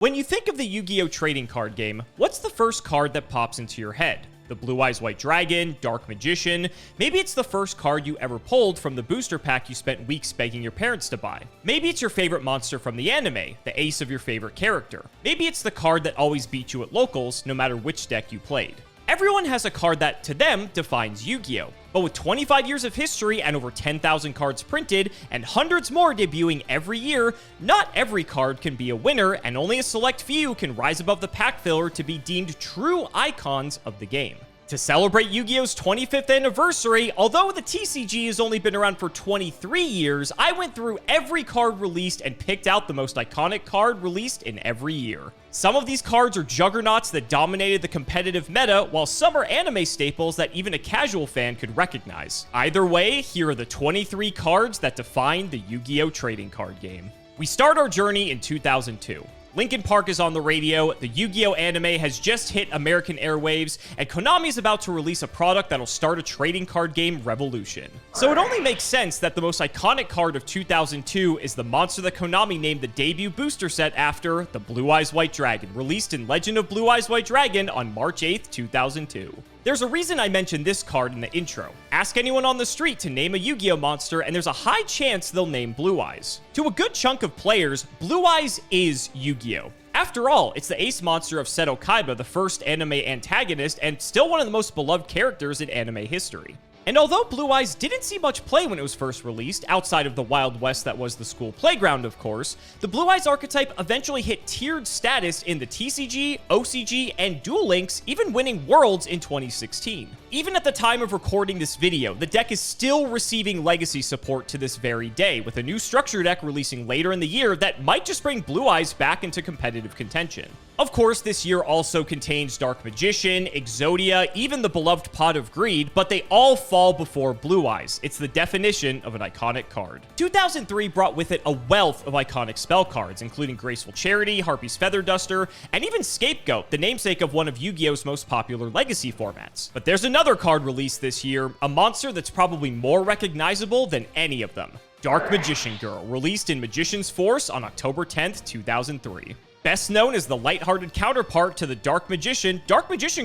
When you think of the Yu-Gi-Oh! Trading card game, what's the first card that pops into your head? The Blue Eyes White Dragon, Dark Magician, maybe it's the first card you ever pulled from the booster pack you spent weeks begging your parents to buy. Maybe it's your favorite monster from the anime, the ace of your favorite character. Maybe it's the card that always beat you at locals, no matter which deck you played. Everyone has a card that, to them, defines Yu-Gi-Oh! But with 25 years of history and over 10,000 cards printed, and hundreds more debuting every year, not every card can be a winner, and only a select few can rise above the pack filler to be deemed true icons of the game. To celebrate Yu-Gi-Oh's 25th anniversary, although the TCG has only been around for 23 years, I went through every card released and picked out the most iconic card released in every year. Some of these cards are juggernauts that dominated the competitive meta, while some are anime staples that even a casual fan could recognize. Either way, here are the 23 cards that define the Yu-Gi-Oh! Trading card game. We start our journey in 2002. Linkin Park is on the radio, the Yu-Gi-Oh! Anime has just hit American airwaves, and Konami is about to release a product that'll start a trading card game revolution. So it only makes sense that the most iconic card of 2002 is the monster that Konami named the debut booster set after, the Blue Eyes White Dragon, released in Legend of Blue Eyes White Dragon on March 8th, 2002. There's a reason I mentioned this card in the intro. Ask anyone on the street to name a Yu-Gi-Oh! Monster, and there's a high chance they'll name Blue Eyes. To a good chunk of players, Blue Eyes is Yu-Gi-Oh! After all, it's the ace monster of Seto Kaiba, the first anime antagonist, and still one of the most beloved characters in anime history. And although Blue Eyes didn't see much play when it was first released, outside of the Wild West that was the school playground, of course, the Blue Eyes archetype eventually hit tiered status in the TCG, OCG, and Duel Links, even winning Worlds in 2016. Even at the time of recording this video, the deck is still receiving legacy support to this very day, with a new structure deck releasing later in the year that might just bring Blue Eyes back into competitive contention. Of course, this year also contains Dark Magician, Exodia, even the beloved Pot of Greed, but they all fall before Blue Eyes. It's the definition of an iconic card. 2003 brought with it a wealth of iconic spell cards, including Graceful Charity, Harpy's Feather Duster, and even Scapegoat, the namesake of one of Yu-Gi-Oh's most popular legacy formats. But there's another card released this year, a monster that's probably more recognizable than any of them. Dark Magician Girl, released in Magician's Force on October 10th, 2003. Best known as the lighthearted counterpart to the Dark Magician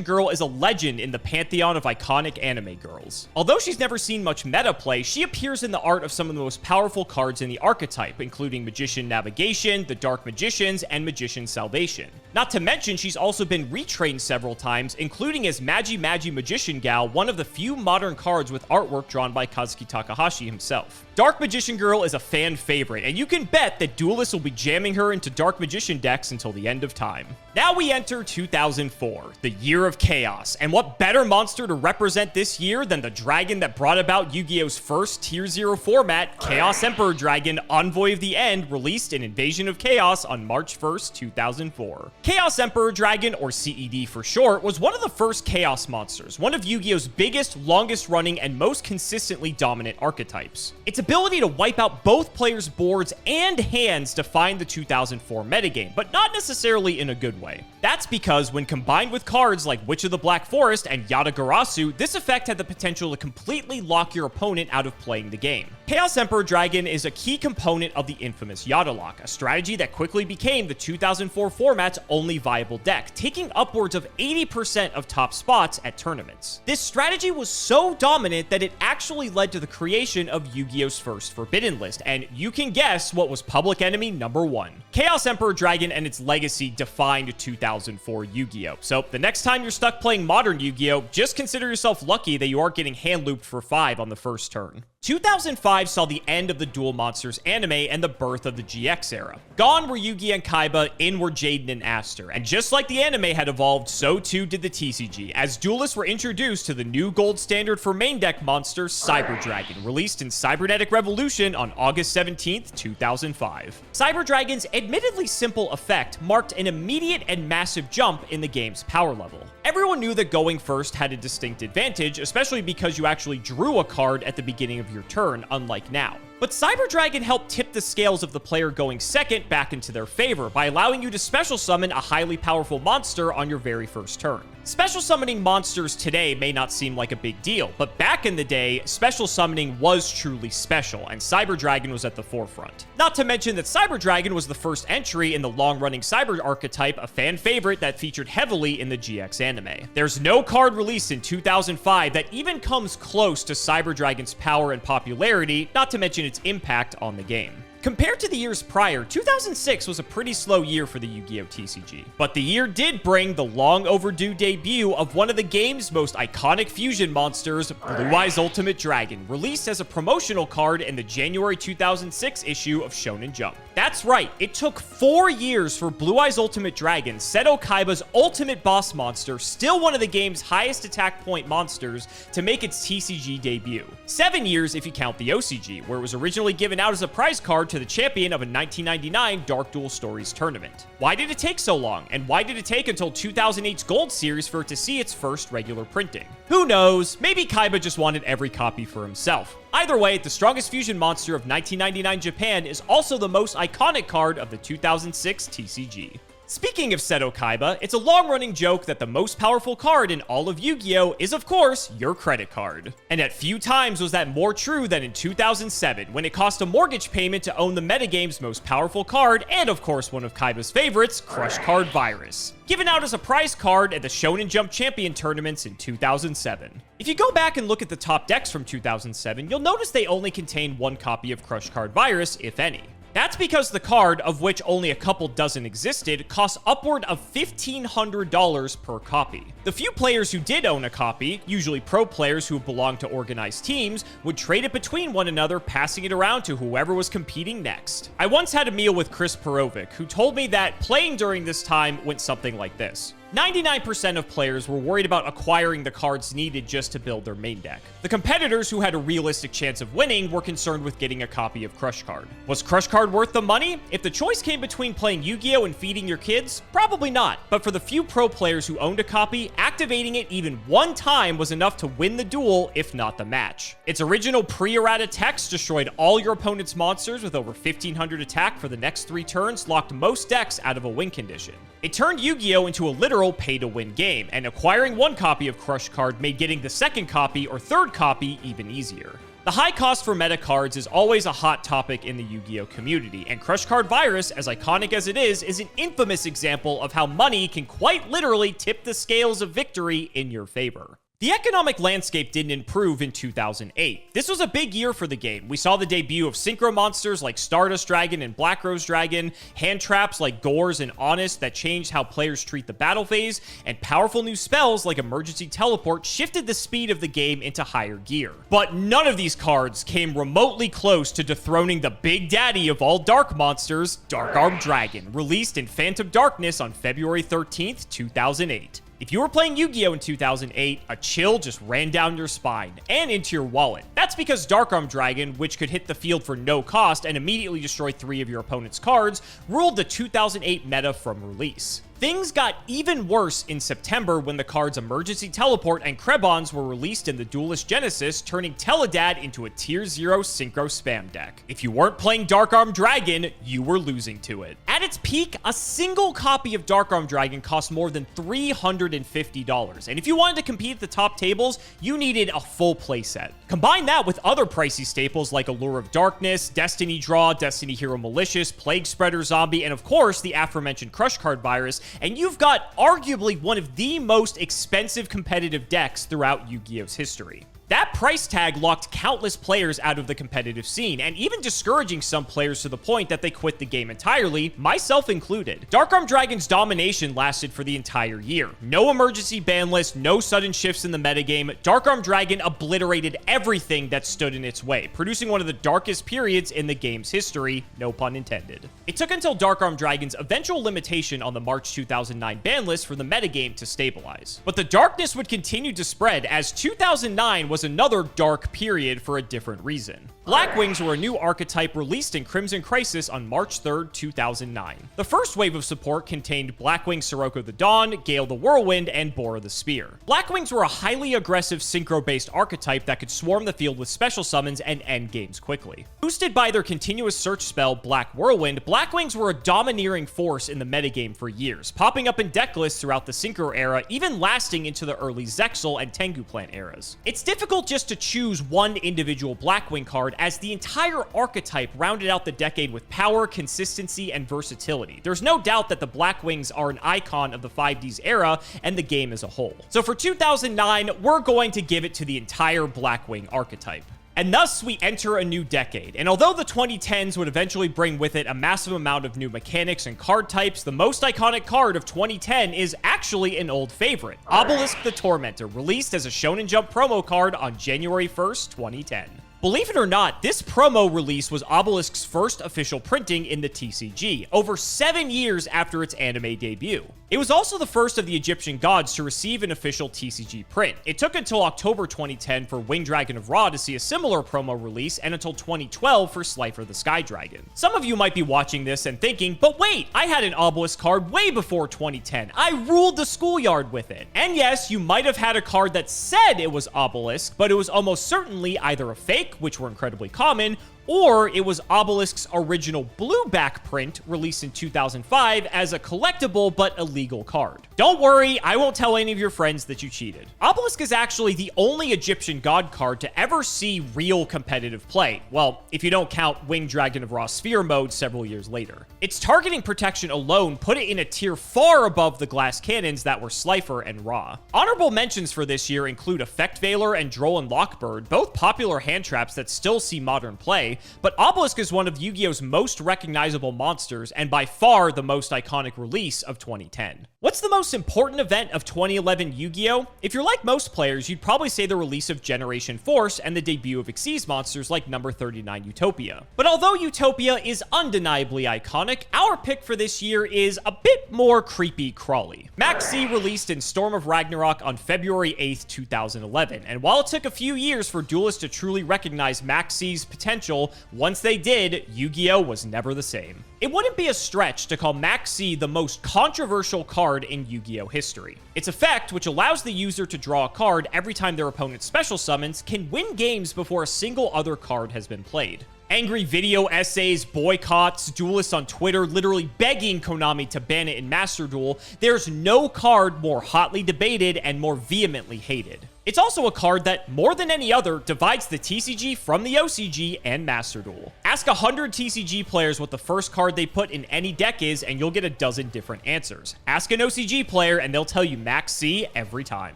Girl is a legend in the pantheon of iconic anime girls. Although she's never seen much meta play, she appears in the art of some of the most powerful cards in the archetype, including Magician Navigation, the Dark Magicians, and Magician Salvation. Not to mention, she's also been retrained several times, including as Magi Magician Gal, one of the few modern cards with artwork drawn by Kazuki Takahashi himself. Dark Magician Girl is a fan favorite, and you can bet that duelists will be jamming her into Dark Magician decks until the end of time. Now we enter 2004, the year of chaos, and what better monster to represent this year than the dragon that brought about Yu-Gi-Oh's first Tier 0 format, Chaos Emperor Dragon, Envoy of the End, released in Invasion of Chaos on March 1st, 2004. Chaos Emperor Dragon, or CED for short, was one of the first Chaos monsters, one of Yu-Gi-Oh's biggest, longest running, and most consistently dominant archetypes. Its ability to wipe out both players' boards and hands defined the 2004 metagame, but not necessarily in a good way. That's because when combined with cards like Witch of the Black Forest and Yatagarasu, this effect had the potential to completely lock your opponent out of playing the game. Chaos Emperor Dragon is a key component of the infamous Yata Lock, a strategy that quickly became the 2004 format's only viable deck, taking upwards of 80% of top spots at tournaments. This strategy was so dominant that it actually led to the creation of Yu-Gi-Oh's first Forbidden List, and you can guess what was public enemy number 1. Chaos Emperor Dragon and its legacy defined 2004 Yu-Gi-Oh! So the next time you're stuck playing modern Yu-Gi-Oh!, just consider yourself lucky that you aren't getting hand looped for 5 on the first turn. 2005 saw the end of the Duel Monsters anime and the birth of the GX era. Gone were Yugi and Kaiba, in were Jaden and Aster, and just like the anime had evolved, so too did the TCG, as duelists were introduced to the new gold standard for main deck monster, Cyber Dragon, released in Cybernetic Revolution on August 17th, 2005. Cyber Dragon's admittedly simple effect marked an immediate and massive jump in the game's power level. Everyone knew that going first had a distinct advantage, especially because you actually drew a card at the beginning of your turn, unlike now. But Cyber Dragon helped tip the scales of the player going second back into their favor by allowing you to special summon a highly powerful monster on your very first turn. Special summoning monsters today may not seem like a big deal, but back in the day, special summoning was truly special, and Cyber Dragon was at the forefront. Not to mention that Cyber Dragon was the first entry in the long-running Cyber archetype, a fan favorite that featured heavily in the GX anime. There's no card released in 2005 that even comes close to Cyber Dragon's power and popularity, not to mention its impact on the game. Compared to the years prior, 2006 was a pretty slow year for the Yu-Gi-Oh! TCG. But the year did bring the long overdue debut of one of the game's most iconic fusion monsters, Blue Eyes Ultimate Dragon, released as a promotional card in the January 2006 issue of Shonen Jump. That's right, it took 4 years for Blue Eyes Ultimate Dragon, Seto Kaiba's ultimate boss monster, still one of the game's highest attack point monsters, to make its TCG debut. 7 years if you count the OCG, where it was originally given out as a prize card to the champion of a 1999 Dark Duel Stories tournament. Why did it take so long? And why did it take until 2008's Gold Series for it to see its first regular printing? Who knows? Maybe Kaiba just wanted every copy for himself. Either way, the strongest fusion monster of 1999 Japan is also the most iconic card of the 2006 TCG. Speaking of Seto Kaiba, it's a long-running joke that the most powerful card in all of Yu-Gi-Oh! Is, of course, your credit card. And at few times was that more true than in 2007, when it cost a mortgage payment to own the metagame's most powerful card, and of course one of Kaiba's favorites, Crush Card Virus, given out as a prize card at the Shonen Jump Champion tournaments in 2007. If you go back and look at the top decks from 2007, you'll notice they only contain one copy of Crush Card Virus, if any. That's because the card, of which only a couple dozen existed, costs upward of $1,500 per copy. The few players who did own a copy, usually pro players who belonged to organized teams, would trade it between one another, passing it around to whoever was competing next. I once had a meal with Chris Perovic, who told me that playing during this time went something like this. 99% of players were worried about acquiring the cards needed just to build their main deck. The competitors who had a realistic chance of winning were concerned with getting a copy of Crush Card. Was Crush Card worth the money? If the choice came between playing Yu-Gi-Oh! And feeding your kids, probably not. But for the few pro players who owned a copy, activating it even one time was enough to win the duel, if not the match. Its original pre-errata text destroyed all your opponent's monsters with over 1,500 attack for the next 3 turns, locked most decks out of a win condition. It turned Yu-Gi-Oh! Into a literal pay-to-win game, and acquiring one copy of Crush Card made getting the second copy or third copy even easier. The high cost for meta cards is always a hot topic in the Yu-Gi-Oh! Community, and Crush Card Virus, as iconic as it is an infamous example of how money can quite literally tip the scales of victory in your favor. The economic landscape didn't improve in 2008. This was a big year for the game. We saw the debut of synchro monsters like Stardust Dragon and Black Rose Dragon, hand traps like Gores and Honest that changed how players treat the battle phase, and powerful new spells like Emergency Teleport shifted the speed of the game into higher gear. But none of these cards came remotely close to dethroning the big daddy of all dark monsters, Darkarm Dragon, released in Phantom Darkness on February 13th, 2008. If you were playing Yu-Gi-Oh! In 2008, a chill just ran down your spine and into your wallet. That's because Darkarm Dragon, which could hit the field for no cost and immediately destroy 3 of your opponent's cards, ruled the 2008 meta from release. Things got even worse in September when the cards Emergency Teleport and Krebons were released in the Duelist Genesis, turning Teledad into a Tier 0 Synchro spam deck. If you weren't playing Darkarm Dragon, you were losing to it. At its peak, a single copy of Darkarm Dragon cost more than $350, and if you wanted to compete at the top tables, you needed a full playset. Combine that with other pricey staples like Allure of Darkness, Destiny Draw, Destiny Hero Malicious, Plague Spreader Zombie, and of course the aforementioned Crush Card Virus, and you've got arguably one of the most expensive competitive decks throughout Yu-Gi-Oh!'s history. That price tag locked countless players out of the competitive scene, and even discouraging some players to the point that they quit the game entirely, myself included. Darkarm Dragon's domination lasted for the entire year. No emergency ban list, no sudden shifts in the metagame. Darkarm Dragon obliterated everything that stood in its way, producing one of the darkest periods in the game's history, no pun intended. It took until Darkarm Dragon's eventual limitation on the March 2009 ban list for the metagame to stabilize. But the darkness would continue to spread, as 2009 was was another dark period for a different reason. Blackwings were a new archetype released in Crimson Crisis on March 3rd, 2009. The first wave of support contained Blackwing Sirocco the Dawn, Gale the Whirlwind, and Bora the Spear. Blackwings were a highly aggressive synchro-based archetype that could swarm the field with special summons and end games quickly. Boosted by their continuous search spell, Black Whirlwind, Blackwings were a domineering force in the metagame for years, popping up in deck lists throughout the Synchro era, even lasting into the early Zexal and Tengu Plant eras. It's difficult just to choose one individual Blackwing card, as the entire archetype rounded out the decade with power, consistency, and versatility. There's no doubt that the Blackwings are an icon of the 5Ds era and the game as a whole. So for 2009, we're going to give it to the entire Blackwing archetype. And thus, we enter a new decade. And although the 2010s would eventually bring with it a massive amount of new mechanics and card types, the most iconic card of 2010 is actually an old favorite, Obelisk the Tormentor, released as a Shonen Jump promo card on January 1st, 2010. Believe it or not, this promo release was Obelisk's first official printing in the TCG, over 7 years after its anime debut. It was also the first of the Egyptian gods to receive an official TCG print. It took until October 2010 for Winged Dragon of Ra to see a similar promo release, and until 2012 for Slifer the Sky Dragon. Some of you might be watching this and thinking, but wait, I had an Obelisk card way before 2010. I ruled the schoolyard with it. And yes, you might have had a card that said it was Obelisk, but it was almost certainly either a fake, which were incredibly common, or it was Obelisk's original blue back print released in 2005 as a collectible but illegal card. Don't worry, I won't tell any of your friends that you cheated. Obelisk is actually the only Egyptian god card to ever see real competitive play. Well, if you don't count Winged Dragon of Ra Sphere mode several years later. Its targeting protection alone put it in a tier far above the glass cannons that were Slifer and Ra. Honorable mentions for this year include Effect Veiler and Droll and Lockbird, both popular hand traps that still see modern play, but Obelisk is one of Yu-Gi-Oh's most recognizable monsters and by far the most iconic release of 2010. What's the most important event of 2011 Yu-Gi-Oh? If you're like most players, you'd probably say the release of Generation Force and the debut of Xyz monsters like number 39 Utopia. But although Utopia is undeniably iconic, our pick for this year is a bit more creepy crawly. Maxi released in Storm of Ragnarok on February 8th, 2011, and while it took a few years for duelists to truly recognize Maxi's potential, once they did, Yu-Gi-Oh was never the same. It wouldn't be a stretch to call Maxi the most controversial card in Yu-Gi-Oh history. Its effect, which allows the user to draw a card every time their opponent special summons, can win games before a single other card has been played. Angry video essays, boycotts, duelists on Twitter literally begging Konami to ban it in Master Duel, there's no card more hotly debated and more vehemently hated. It's also a card that, more than any other, divides the TCG from the OCG and Master Duel. Ask 100 TCG players what the first card they put in any deck is, and you'll get a dozen different answers. Ask an OCG player, and they'll tell you Maxi every time.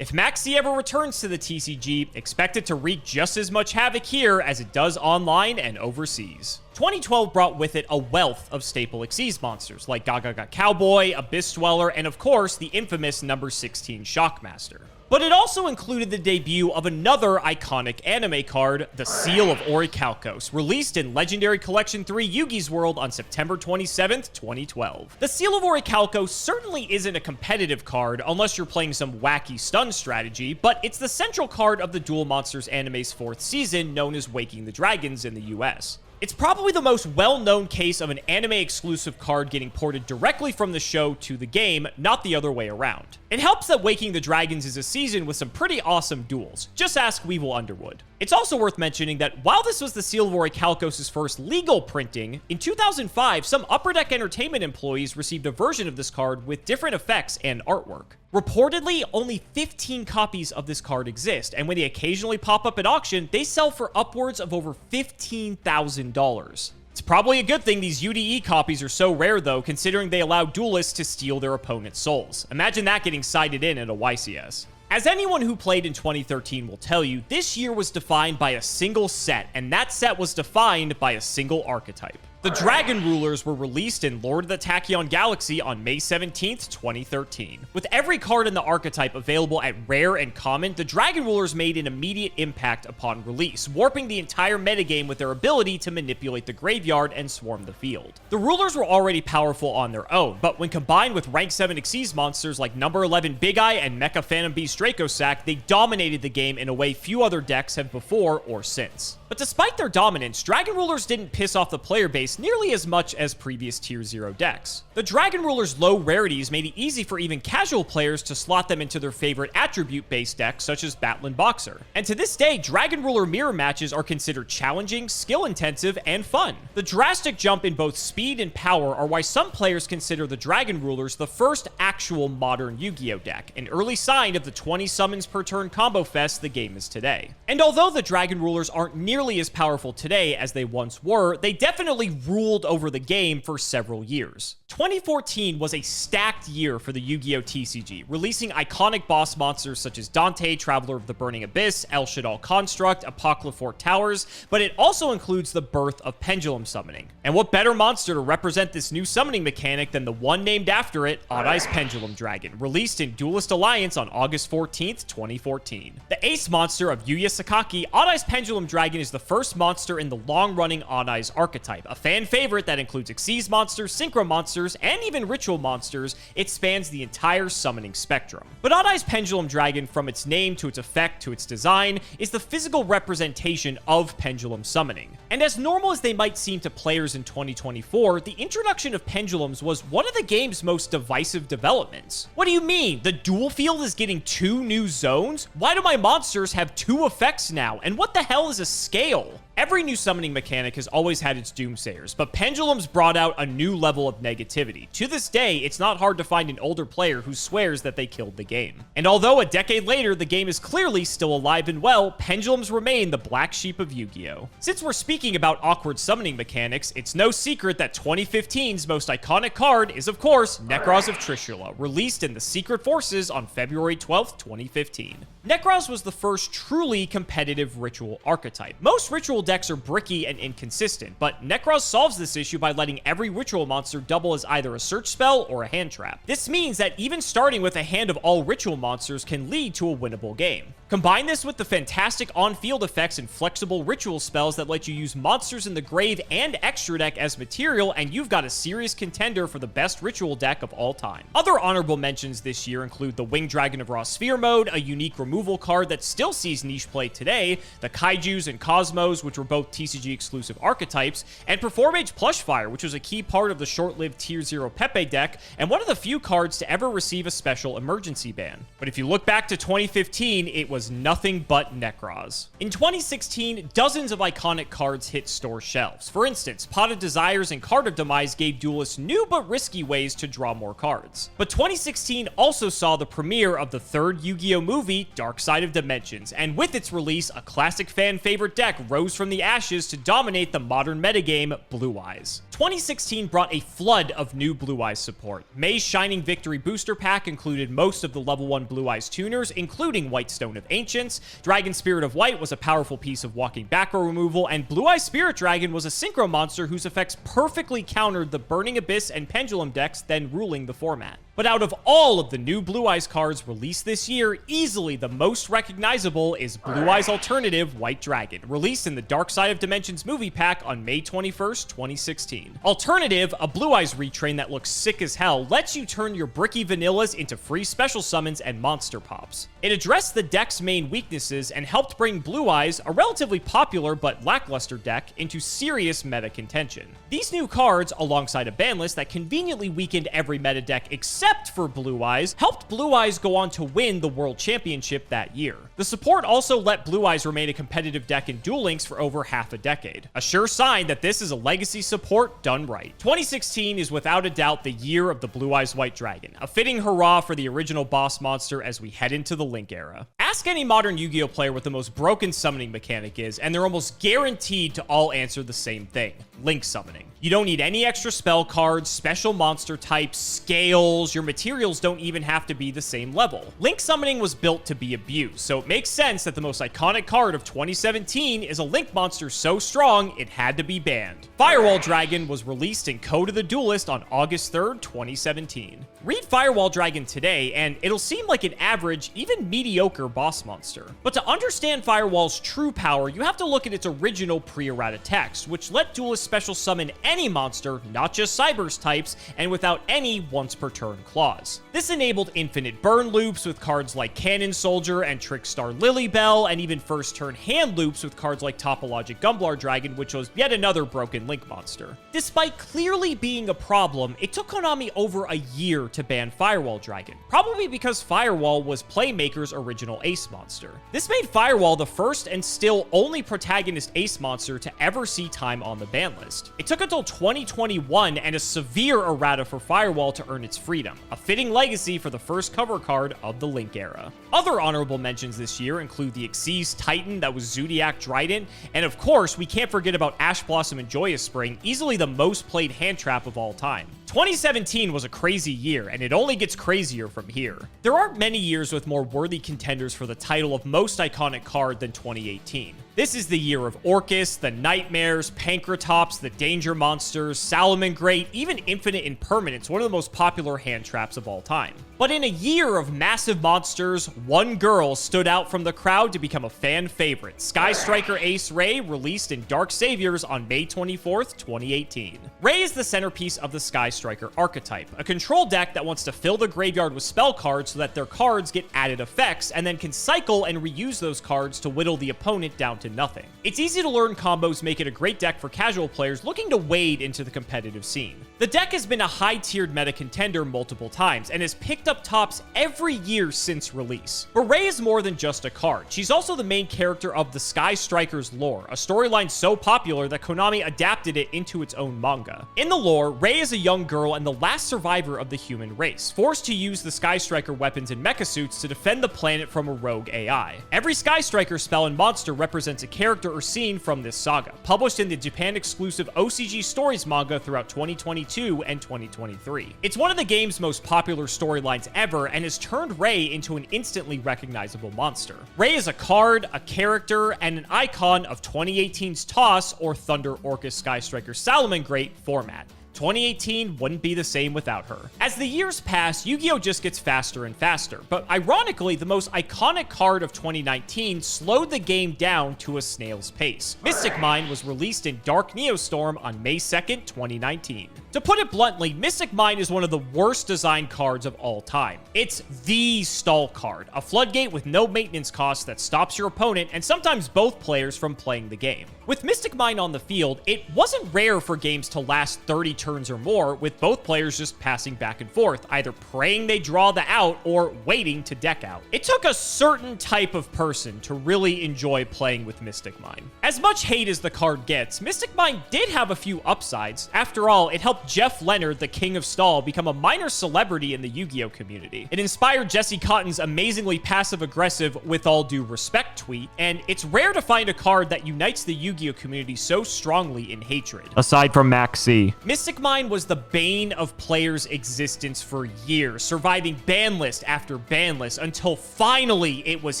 If Maxi ever returns to the TCG, expect it to wreak just as much havoc here as it does online and overseas. 2012 brought with it a wealth of staple Xyz monsters, like Gaga Cowboy, Abyss Dweller, and of course, the infamous number 16 Shockmaster. But it also included the debut of another iconic anime card, the Seal of Orichalcos, released in Legendary Collection 3 Yugi's World on September 27th, 2012. The Seal of Orichalcos certainly isn't a competitive card unless you're playing some wacky stun strategy, but it's the central card of the Duel Monsters anime's 4th season, known as Waking the Dragons in the US. It's probably the most well-known case of an anime-exclusive card getting ported directly from the show to the game, not the other way around. It helps that Waking the Dragons is a season with some pretty awesome duels. Just ask Weevil Underwood. It's also worth mentioning that while this was the Seal of Orichalcos' first legal printing, in 2005, some Upper Deck Entertainment employees received a version of this card with different effects and artwork. Reportedly, only 15 copies of this card exist, and when they occasionally pop up at auction, they sell for upwards of over $15,000. It's probably a good thing these UDE copies are so rare, though, considering they allow duelists to steal their opponent's souls. Imagine that getting cited in at a YCS. As anyone who played in 2013 will tell you, this year was defined by a single set, and that set was defined by a single archetype. The Dragon Rulers were released in Lord of the Tachyon Galaxy on May 17th, 2013. With every card in the archetype available at rare and common, the Dragon Rulers made an immediate impact upon release, warping the entire metagame with their ability to manipulate the graveyard and swarm the field. The Rulers were already powerful on their own, but when combined with rank 7 Xyz monsters like number 11 Big Eye and Mecha Phantom Beast Dracosack, they dominated the game in a way few other decks have before or since. But despite their dominance, Dragon Rulers didn't piss off the player base nearly as much as previous Tier 0 decks. The Dragon Rulers' low rarities made it easy for even casual players to slot them into their favorite attribute-based decks such as Battling Boxer. And to this day, Dragon Ruler mirror matches are considered challenging, skill-intensive, and fun. The drastic jump in both speed and power are why some players consider the Dragon Rulers the first actual modern Yu-Gi-Oh deck, an early sign of the 20 summons per turn combo fest the game is today. And although the Dragon Rulers aren't nearly as powerful today as they once were, they definitely ruled over the game for several years. 2014 was a stacked year for the Yu-Gi-Oh! TCG, releasing iconic boss monsters such as Dante, Traveler of the Burning Abyss, El Shaddai Construct, Apocryphal Towers, but it also includes the birth of Pendulum Summoning. And what better monster to represent this new summoning mechanic than the one named after it, Odd-Eye's Pendulum Dragon, released in Duelist Alliance on August 14th, 2014. The ace monster of Yuya Sakaki, Odd-Eye's Pendulum Dragon is the first monster in the long-running Odd-Eye's archetype, a fan favorite that includes Xyz monsters, Synchro monsters, and even ritual monsters. It spans the entire summoning spectrum. But Odd-Eye's Pendulum Dragon, from its name to its effect to its design, is the physical representation of pendulum summoning. And as normal as they might seem to players in 2024, the introduction of pendulums was one of the game's most divisive developments. What do you mean? The dual field is getting 2 new zones? Why do my monsters have 2 effects now? And what the hell is a scale? Every new summoning mechanic has always had its doomsayers, but Pendulums brought out a new level of negativity. To this day, it's not hard to find an older player who swears that they killed the game. And although a decade later, the game is clearly still alive and well, Pendulums remain the black sheep of Yu-Gi-Oh! Since we're speaking about awkward summoning mechanics, it's no secret that 2015's most iconic card is, of course, Necros of Trishula, released in the Secret Forces on February 12th, 2015. Necros was the first truly competitive ritual archetype. Most ritual decks are bricky and inconsistent, but Necros solves this issue by letting every ritual monster double as either a search spell or a hand trap. This means that even starting with a hand of all ritual monsters can lead to a winnable game. Combine this with the fantastic on-field effects and flexible ritual spells that let you use monsters in the grave and extra deck as material, and you've got a serious contender for the best ritual deck of all time. Other honorable mentions this year include the Winged Dragon of Raw Sphere mode, a unique removal card that still sees niche play today, the Kaijus and Cosmos, which were both TCG exclusive archetypes, and Performage Plushfire, which was a key part of the short-lived Tier 0 Pepe deck, and one of the few cards to ever receive a special emergency ban. But if you look back to 2015, it was nothing but Necros. In 2016, dozens of iconic cards hit store shelves. For instance, Pot of Desires and Card of Demise gave duelists new but risky ways to draw more cards. But 2016 also saw the premiere of the third Yu-Gi-Oh! Movie, Dark Side of Dimensions, and with its release, a classic fan favorite deck rose from the ashes to dominate the modern metagame, Blue Eyes. 2016 brought a flood of new Blue Eyes support. May's Shining Victory booster pack included most of the level 1 Blue Eyes tuners, including White Stone of Ancients. Dragon Spirit of White was a powerful piece of walking back row removal, and Blue Eyes Spirit Dragon was a synchro monster whose effects perfectly countered the Burning Abyss and Pendulum decks then ruling the format. But out of all of the new Blue Eyes cards released this year, easily the most recognizable is Blue Eyes Alternative White Dragon, released in the Dark Side of Dimensions movie pack on May 21st, 2016. Alternative, a Blue Eyes retrain that looks sick as hell, lets you turn your bricky vanillas into free special summons and monster pops. It addressed the deck's main weaknesses and helped bring Blue Eyes, a relatively popular but lackluster deck, into serious meta contention. These new cards, alongside a ban list that conveniently weakened every meta deck except for Blue Eyes, helped Blue Eyes go on to win the World Championship that year. The support also let Blue Eyes remain a competitive deck in Duel Links for over half a decade. A sure sign that this is a legacy support done right. 2016 is without a doubt the year of the Blue Eyes White Dragon, a fitting hurrah for the original boss monster as we head into the Link era. Ask any modern Yu-Gi-Oh player what the most broken summoning mechanic is, and they're almost guaranteed to all answer the same thing: link summoning. You don't need any extra spell cards, special monster types, scales. Your materials don't even have to be the same level. Link summoning was built to be abused, so it makes sense that the most iconic card of 2017 is a link monster so strong it had to be banned. Firewall Dragon was released in Code of the Duelist on August 3rd, 2017. Read Firewall Dragon today, and it'll seem like an average, even mediocre boss monster. But to understand Firewall's true power, you have to look at its original pre-errata text, which let duelists special summon any monster, not just Cyber's types, and without any once-per-turn clause. This enabled infinite burn loops with cards like Cannon Soldier and Trickstar Lilybell, and even first-turn hand loops with cards like Topologic Gumblar Dragon, which was yet another broken link monster. Despite clearly being a problem, it took Konami over a year to ban Firewall Dragon, probably because Firewall was Playmaker's original ace monster. This made Firewall the first and still only protagonist ace monster to ever see time on the ban list. It took until 2021 and a severe errata for Firewall to earn its freedom, a fitting legacy for the first cover card of the Link era. Other honorable mentions this year include the Xyz Titan that was Zodiac Trident, and of course, we can't forget about Ash Blossom and Joyous Spring, easily the most played hand trap of all time. 2017 was a crazy year, and it only gets crazier from here. There aren't many years with more worthy contenders for the title of most iconic card than 2018. This is the year of Orcus, the Nightmares, Pankratops, the Danger Monsters, Salamangreat, even Infinite Impermanence, one of the most popular hand traps of all time. But in a year of massive monsters, one girl stood out from the crowd to become a fan favorite. Sky Striker Ace Ray released in Dark Saviors on May 24th, 2018. Ray is the centerpiece of the Sky Striker archetype, a control deck that wants to fill the graveyard with spell cards so that their cards get added effects, and then can cycle and reuse those cards to whittle the opponent down to nothing. It's easy to learn combos, make it a great deck for casual players looking to wade into the competitive scene. The deck has been a high-tiered meta contender multiple times, and has picked up tops every year since release. But Ray is more than just a card. She's also the main character of the Sky Strikers lore, a storyline so popular that Konami adapted it into its own manga. In the lore, Ray is a young girl and the last survivor of the human race, forced to use the Sky Striker weapons and mecha suits to defend the planet from a rogue AI. Every Sky Striker spell and monster represents a character or scene from this saga, published in the Japan-exclusive OCG Stories manga throughout 2022 and 2023. It's one of the game's most popular storylines ever, and has turned Ray into an instantly recognizable monster. Ray is a card, a character, and an icon of 2018's TOS, or Thunder Orcus Sky Striker Salamangreat format. 2018 wouldn't be the same without her. As the years pass, Yu-Gi-Oh! Just gets faster and faster, but ironically, the most iconic card of 2019 slowed the game down to a snail's pace. Mystic Mine was released in Dark Neostorm on May 2nd, 2019. To put it bluntly, Mystic Mine is one of the worst designed cards of all time. It's the stall card, a floodgate with no maintenance costs that stops your opponent and sometimes both players from playing the game. With Mystic Mine on the field, it wasn't rare for games to last 30 turns or more, with both players just passing back and forth, either praying they draw the out or waiting to deck out. It took a certain type of person to really enjoy playing with Mystic Mine. As much hate as the card gets, Mystic Mine did have a few upsides. After all, it helped Jeff Leonard, the king of stall, become a minor celebrity in the Yu-Gi-Oh! Community. It inspired Jesse Cotton's amazingly passive-aggressive "with all due respect" tweet, and it's rare to find a card that unites the Yu-Gi-Oh! Community so strongly in hatred. Aside from Maxi. Mystic Mine was the bane of players' existence for years, surviving ban list after ban list until finally it was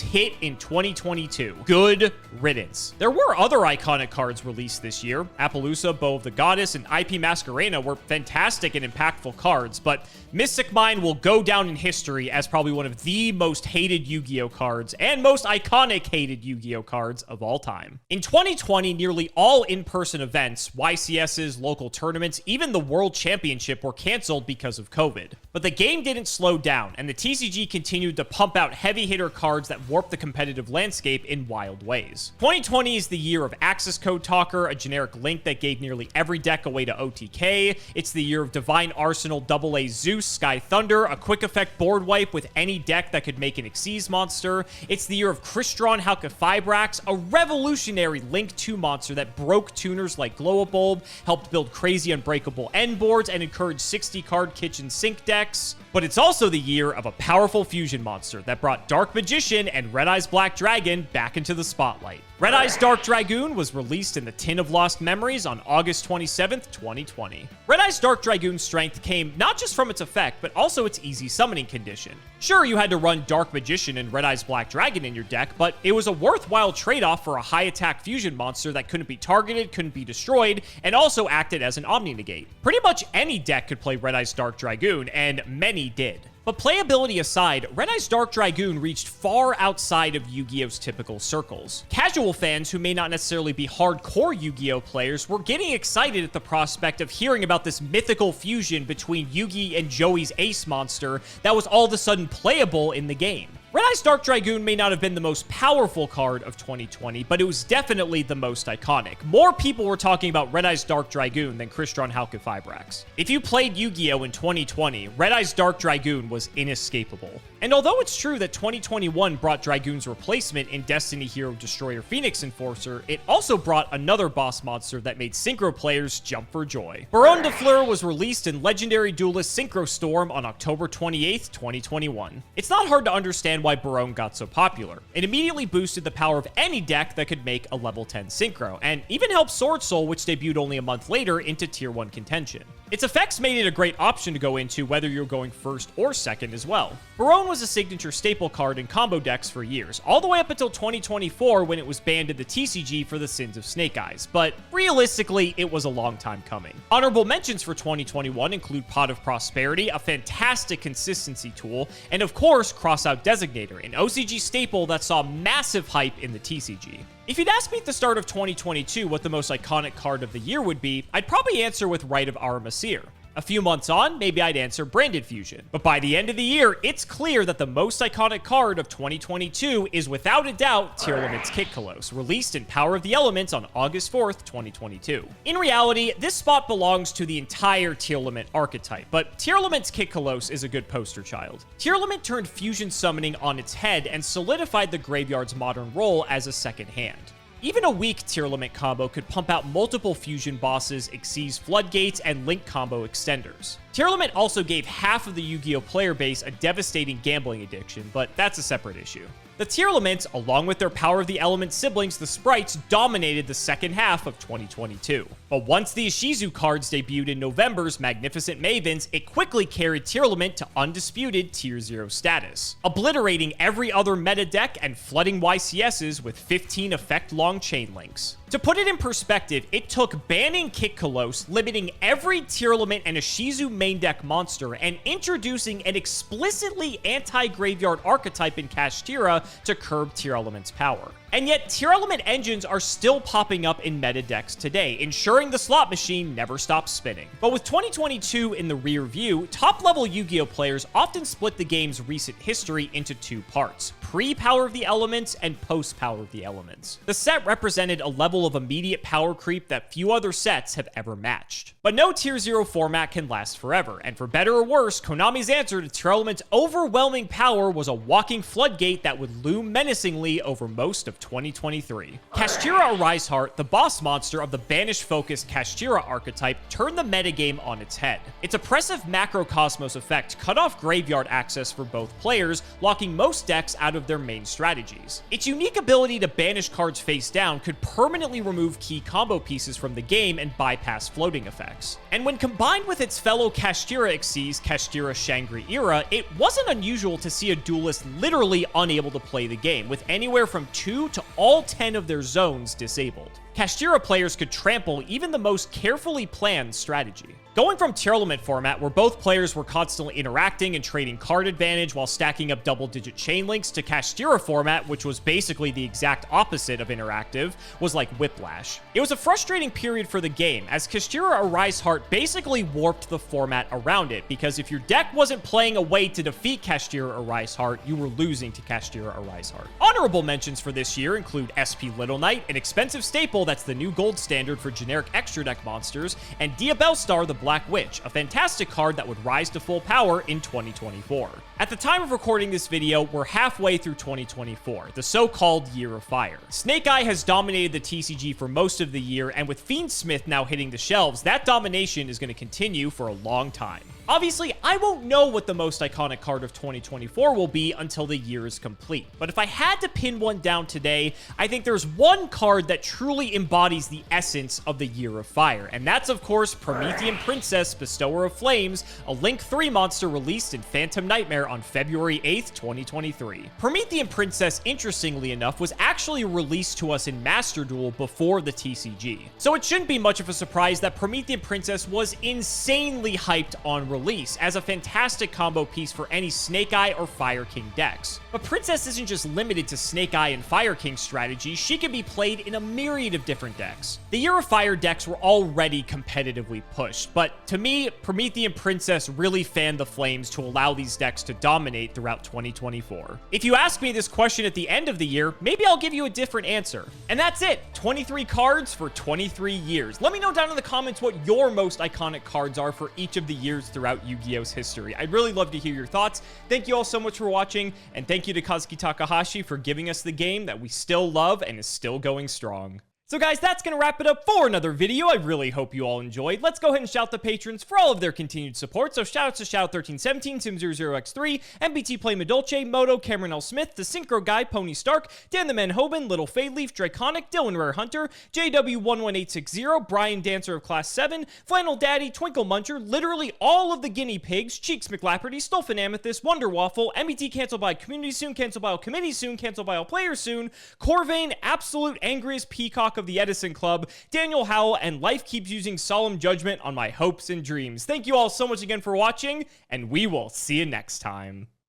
hit in 2022. Good riddance. There were other iconic cards released this year. Appaloosa, Bow of the Goddess, and IP Masquerena were fantastic and impactful cards, but Mystic Mine will go down in history as probably one of the most hated Yu-Gi-Oh! Cards and most iconic hated Yu-Gi-Oh! Cards of all time. In 2020, nearly all in-person events, YCSs, local tournaments, even the World Championship were canceled because of COVID. But the game didn't slow down, and the TCG continued to pump out heavy hitter cards that warped the competitive landscape in wild ways. 2020 is the year of Access Code Talker, a generic link that gave nearly every deck away to OTK. It's the year of Divine Arsenal AA Zeus Sky Thunder, a quick effect board wipe with any deck that could make an Xyz monster. It's the year of Crystron Halqifibrax, a revolutionary Link 2 monster that broke tuners like Glow-A-Bulb, helped build crazy unbreakable end boards, and encouraged 60-card kitchen sink decks. decks, but it's also the year of a powerful fusion monster that brought Dark Magician and Red Eyes Black Dragon back into the spotlight. Red Eyes Dark Dragoon was released in the Tin of Lost Memories on August 27th, 2020. Red Eyes Dark Dragoon's strength came not just from its effect, but also its easy summoning condition. Sure, you had to run Dark Magician and Red Eyes Black Dragon in your deck, but it was a worthwhile trade-off for a high-attack fusion monster that couldn't be targeted, couldn't be destroyed, and also acted as an Omni-Negate. Pretty much any deck could play Red Eyes Dark Dragoon, and many did. But playability aside, Red Eyes Dark Dragoon reached far outside of Yu-Gi-Oh's typical circles. Casual fans who may not necessarily be hardcore Yu-Gi-Oh players were getting excited at the prospect of hearing about this mythical fusion between Yugi and Joey's ace monster that was all of a sudden playable in the game. Red Eyes Dark Dragoon may not have been the most powerful card of 2020, but it was definitely the most iconic. More people were talking about Red Eyes Dark Dragoon than Crystron Halka Fibrax. If you played Yu-Gi-Oh in 2020, Red Eyes Dark Dragoon was inescapable. And although it's true that 2021 brought Dragoon's replacement in Destiny Hero Destroyer Phoenix Enforcer, it also brought another boss monster that made Synchro players jump for joy. Baronne de Fleur was released in Legendary Duelist Synchro Storm on October 28th, 2021. It's not hard to understand why Baronne got so popular. It immediately boosted the power of any deck that could make a level 10 Synchro, and even helped Sword Soul, which debuted only a month later, into Tier 1 contention. Its effects made it a great option to go into whether you're going first or second as well. Baronne was a signature staple card in combo decks for years, all the way up until 2024 when it was banned in the TCG for the sins of Snake Eyes, but realistically, it was a long time coming. Honorable mentions for 2021 include Pot of Prosperity, a fantastic consistency tool, and of course, Crossout Designator, an OCG staple that saw massive hype in the TCG. If you'd asked me at the start of 2022 what the most iconic card of the year would be, I'd probably answer with Rite of Aramasir. A few months on, maybe I'd answer Branded Fusion. But by the end of the year, it's clear that the most iconic card of 2022 is without a doubt Tearlament's Kitkalos, released in Power of the Elements on August 4th, 2022. In reality, this spot belongs to the entire Tearlament archetype, but Tearlament's Kitkalos is a good poster child. Tearlament turned fusion summoning on its head and solidified the graveyard's modern role as a second hand. Even a weak Tearlament combo could pump out multiple fusion bosses, Xyz Floodgates, and Link combo extenders. Tearlament also gave half of the Yu-Gi-Oh player base a devastating gambling addiction, but that's a separate issue. The Tearlaments, along with their Power of the Element siblings, the Sprites, dominated the second half of 2022. But once the Ishizu cards debuted in November's Magnificent Mavens, it quickly carried Tearlament to undisputed Tier 0 status, obliterating every other meta deck and flooding YCSs with 15 effect-long chain links. To put it in perspective, it took banning Kitkalos, limiting every Tearlament and Ishizu main deck monster, and introducing an explicitly anti-graveyard archetype in Cira to curb Tearlament's power. And yet, Tearlament engines are still popping up in meta decks today, ensuring the slot machine never stops spinning. But with 2022 in the rear view, top-level Yu-Gi-Oh players often split the game's recent history into two parts: pre-Power of the Elements and post-Power of the Elements. The set represented a level of immediate power creep that few other sets have ever matched. But no Tier 0 format can last forever, and for better or worse, Konami's answer to Tearlament's overwhelming power was a walking floodgate that would loom menacingly over most of 2023. Cira Arise Heart, the boss monster of the banished-focused Cira archetype, turned the metagame on its head. Its oppressive Macrocosmos effect cut off graveyard access for both players, locking most decks out of their main strategies. Its unique ability to banish cards face down could permanently remove key combo pieces from the game and bypass floating effects. And when combined with its fellow Cira Xyz, Cira Shangri-Ira, it wasn't unusual to see a duelist literally unable to play the game, with anywhere from 2 to all 10 of their zones disabled. Cira players could trample even the most carefully planned strategy. Going from Tearlament format, where both players were constantly interacting and trading card advantage while stacking up double-digit chain links, to Cira format, which was basically the exact opposite of interactive, was like whiplash. It was a frustrating period for the game, as Cira Arise Heart basically warped the format around it, because if your deck wasn't playing a way to defeat Cira Arise Heart, you were losing to Cira Arise Heart. Honorable mentions for this year include SP Little Knight, an expensive staple that's the new gold standard for generic extra deck monsters, and Diabellstar the Black Witch, a fantastic card that would rise to full power in 2024. At the time of recording this video, we're halfway through 2024, the so-called Year of Fire. Snake Eye has dominated the TCG for most of the year, and with Fiendsmith now hitting the shelves, that domination is going to continue for a long time. Obviously, I won't know what the most iconic card of 2024 will be until the year is complete, but if I had to pin one down today, I think there's one card that truly embodies the essence of the Year of Fire, and that's of course Promethean Princess, Bestower of Flames, a Link 3 monster released in Phantom Nightmare on February 8th, 2023. Promethean Princess, interestingly enough, was actually released to us in Master Duel before the TCG, so it shouldn't be much of a surprise that Promethean Princess was insanely hyped on release as a fantastic combo piece for any Snake Eye or Fire King decks. But Princess isn't just limited to Snake Eye and Fire King strategies, she can be played in a myriad of different decks. The Year of Fire decks were already competitively pushed, but to me, Promethean Princess really fanned the flames to allow these decks to dominate throughout 2024. If you ask me this question at the end of the year, maybe I'll give you a different answer. And that's it, 23 cards for 23 years. Let me know down in the comments what your most iconic cards are for each of the years throughout Yu-Gi-Oh's history. I'd really love to hear your thoughts. Thank you all so much for watching, and thank you to Kazuki Takahashi for giving us the game that we still love and is still going strong. So guys, that's going to wrap it up for another video. I really hope you all enjoyed. Let's go ahead and shout the patrons for all of their continued support. So shoutouts to Shout1317, Sim00x3, MBT Play Medolce, Moto, Cameron L. Smith, The Synchro Guy, Pony Stark, Dan the Man Hoban, Little Fadeleaf, Draconic, Dylan Rare Hunter, JW11860, Brian Dancer of Class 7, Flannel Daddy, Twinkle Muncher, literally all of the guinea pigs, Cheeks McLapperty, Stolfin Amethyst, Wonder Waffle, MBT canceled by community soon, canceled by all committee soon, canceled by all players soon, Corvain, Absolute Angriest Peacock of the Edison Club, Daniel Howell, and life keeps using solemn judgment on my hopes and dreams. Thank you all so much again for watching, and we will see you next time.